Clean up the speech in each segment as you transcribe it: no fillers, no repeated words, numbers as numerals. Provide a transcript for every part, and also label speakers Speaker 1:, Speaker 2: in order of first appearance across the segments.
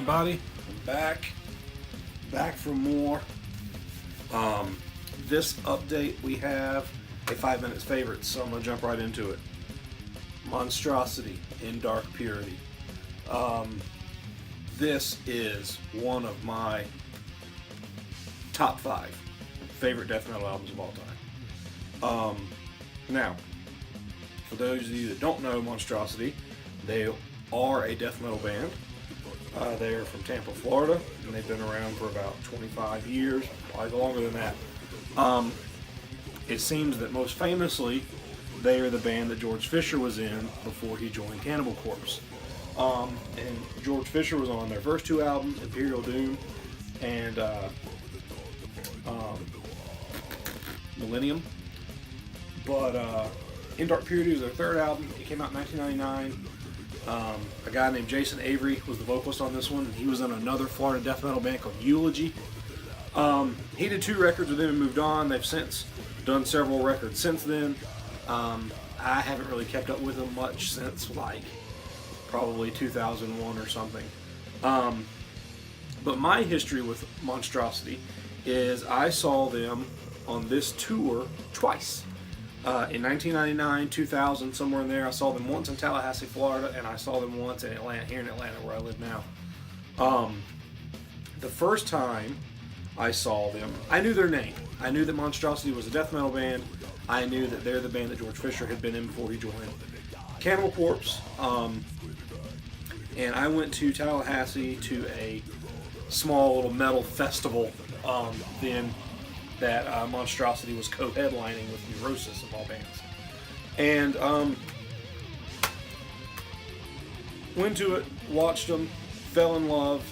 Speaker 1: everybody. I'm back for more. This update we have a 5 minutes favorite, so I'm gonna jump right into it. Monstrosity in Dark Purity. This is one of my top 5 favorite death metal albums of all time. Now, for those of you that don't know Monstrosity, they are a death metal band. They're from Tampa, Florida, and they've been around for about 25 years, probably longer than that. It seems that most famously, they are the band that George Fisher was in before he joined Cannibal Corpse. And George Fisher was on their first 2 albums, Imperial Doom and Millennium. But In Dark Purity was their 3rd album. It came out in 1999. A guy named Jason Avery was the vocalist on this one. He was in another Florida death metal band called Eulogy. He did 2 records with them and moved on. They've since done several records since then. I haven't really kept up with them much since like probably 2001 or something. But my history with Monstrosity is I saw them on this tour twice. In 1999, 2000, somewhere in there. I saw them once in Tallahassee, Florida, and I saw them once in Atlanta, here in Atlanta, where I live now. The first time I saw them, I knew their name. I knew that Monstrosity was a death metal band. I knew that they're the band that George Fisher had been in before he joined Cannibal Corpse. And I went to Tallahassee to a small little metal festival then that Monstrosity was co-headlining with Neurosis of all bands. And went to it, watched them, fell in love.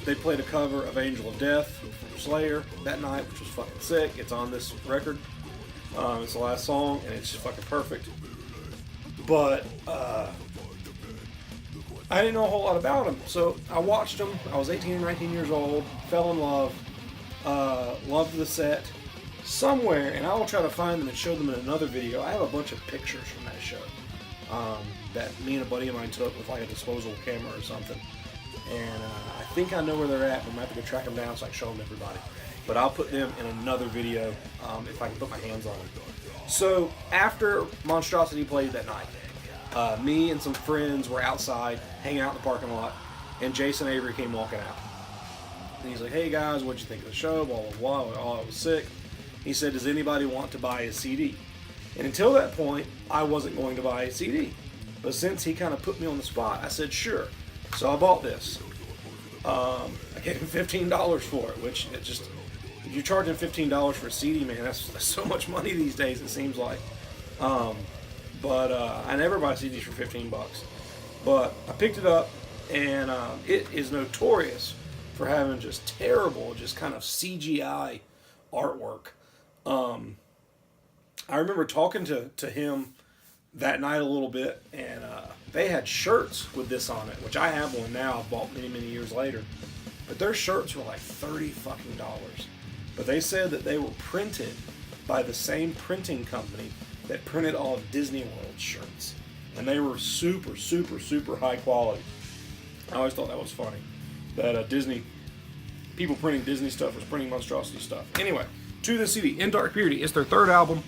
Speaker 1: They played a cover of Angel of Death from Slayer that night, which was fucking sick. It's on this record. It's the last song, and it's just fucking perfect. But I didn't know a whole lot about them, so I watched them. I was 18 or 19 years old, fell in love, loved the set. Somewhere, and I will try to find them and show them in another video, I have a bunch of pictures from that show that me and a buddy of mine took with like a disposable camera or something. And I think I know where they're at, but I'm going to have to go track them down so I can show them to everybody. But I'll put them in another video if I can put my hands on them. So, after Monstrosity played that night, me and some friends were outside, hanging out in the parking lot, and Jason Avery came walking out. And he's like, "Hey guys, what'd you think of the show? Blah, blah, blah. Oh, it was sick." He said, "Does anybody want to buy a CD?" And until that point, I wasn't going to buy a CD. But since he kind of put me on the spot, I said, sure. So I bought this. I gave him $15 for it, which it just, if you're charging $15 for a CD, man, that's so much money these days, it seems like. But I never buy CDs for $15. But I picked it up, and it is notorious for having just terrible, just kind of CGI artwork. I remember talking to him that night a little bit, and they had shirts with this on it, which I have one now. I've bought many years later, but their shirts were like $30 fucking. But they said that they were printed by the same printing company that printed all of Disney World shirts, and they were super high quality. I always thought that was funny that Disney people printing Disney stuff was printing Monstrosity stuff. Anyway, to the CD, In Dark Purity. It's their 3rd album.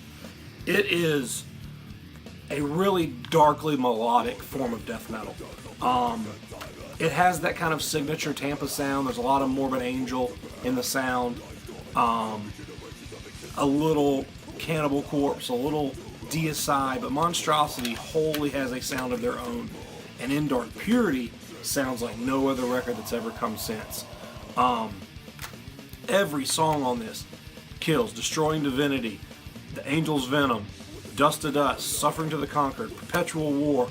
Speaker 1: It is a really darkly melodic form of death metal. It has that kind of signature Tampa sound. There's a lot of Morbid Angel in the sound. A little Cannibal Corpse, a little Deicide, but Monstrosity wholly has a sound of their own. And In Dark Purity sounds like no other record that's ever come since. Every song on this kills. Destroying Divinity, The Angel's Venom, Dust to Dust, Suffering to the Conquered, Perpetual War.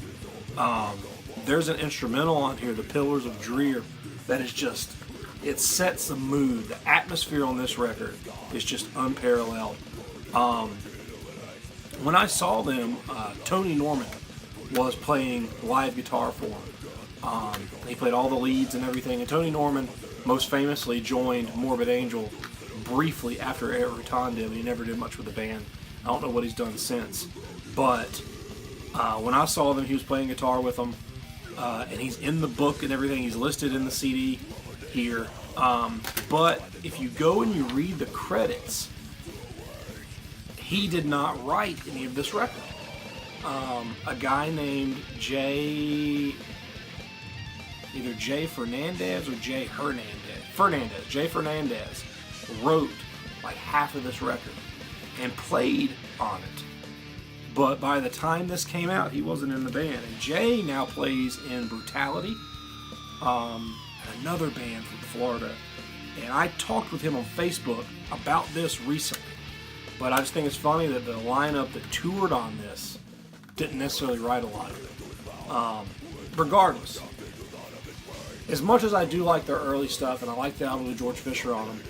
Speaker 1: There's an instrumental on here, The Pillars of Drear, that is just, it sets the mood. The atmosphere on this record is just unparalleled. When I saw them, Tony Norman was playing live guitar for them. He played all the leads and everything, and Tony Norman most famously joined Morbid Angel briefly after Eric Rutan did, but he never did much with the band. I don't know what he's done since, but when I saw them, he was playing guitar with them. and he's in the book and everything. He's listed in the CD here. But if you go and you read the credits, he did not write any of this record. A guy named Jay Fernandez or Jay Fernandez wrote like half of this record and played on it. But by the time this came out, he wasn't in the band. And Jay now plays in Brutality, another band from Florida. And I talked with him on Facebook about this recently. But I just think it's funny that the lineup that toured on this didn't necessarily write a lot of it. Regardless, as much as I do like their early stuff, and I like the album with George Fisher on them,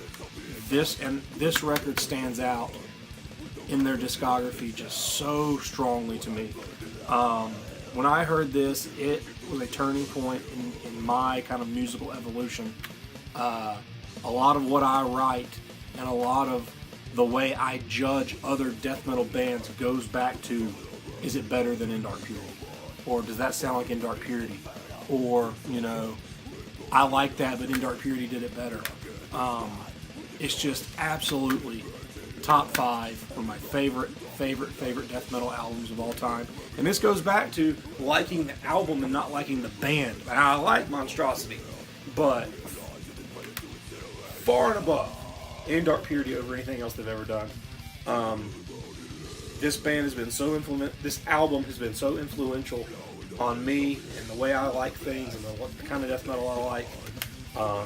Speaker 1: this record stands out in their discography just so strongly to me. When I heard this, it was a turning point in my kind of musical evolution. A lot of what I write and a lot of the way I judge other death metal bands goes back to, is it better than In Dark Purity? Or does that sound like In Dark Purity? Or, I like that, but In Dark Purity did it better. It's just absolutely top 5 of my favorite death metal albums of all time. And this goes back to liking the album and not liking the band. I like Monstrosity, but far and above In Dark Purity over anything else they've ever done. This band has been this album has been so influential on me and the way I like things and the kind of death metal I like.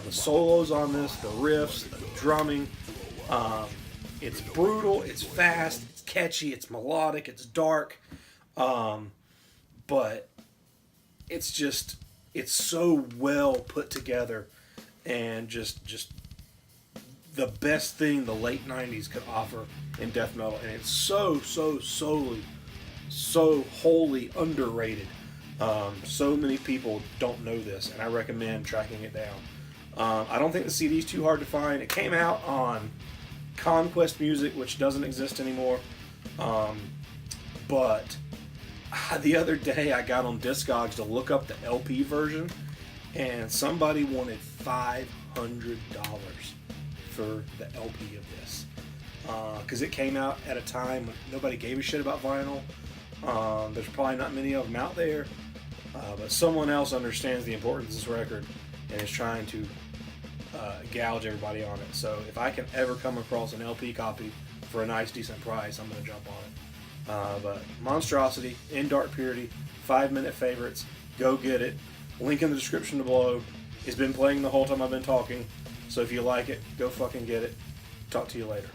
Speaker 1: The solos on this, the riffs, the drumming. It's brutal, it's fast, it's catchy, it's melodic, it's dark. But it's so well put together and just the best thing the late 90s could offer in death metal. And it's so wholly underrated. So many people don't know this, and I recommend tracking it down. I don't think the CD is too hard to find. It came out on Conquest Music, which doesn't exist anymore. But the other day I got on Discogs to look up the LP version, and somebody wanted $500 for the LP of this. Because it came out at a time when nobody gave a shit about vinyl. There's probably not many of them out there. But someone else understands the importance of this record and is trying to gouge everybody on it. So if I can ever come across an LP copy for a nice, decent price, I'm going to jump on it. But Monstrosity, In Dark Purity, 5-minute favorites. Go get it. Link in the description below. It's been playing the whole time I've been talking. So if you like it, go fucking get it. Talk to you later.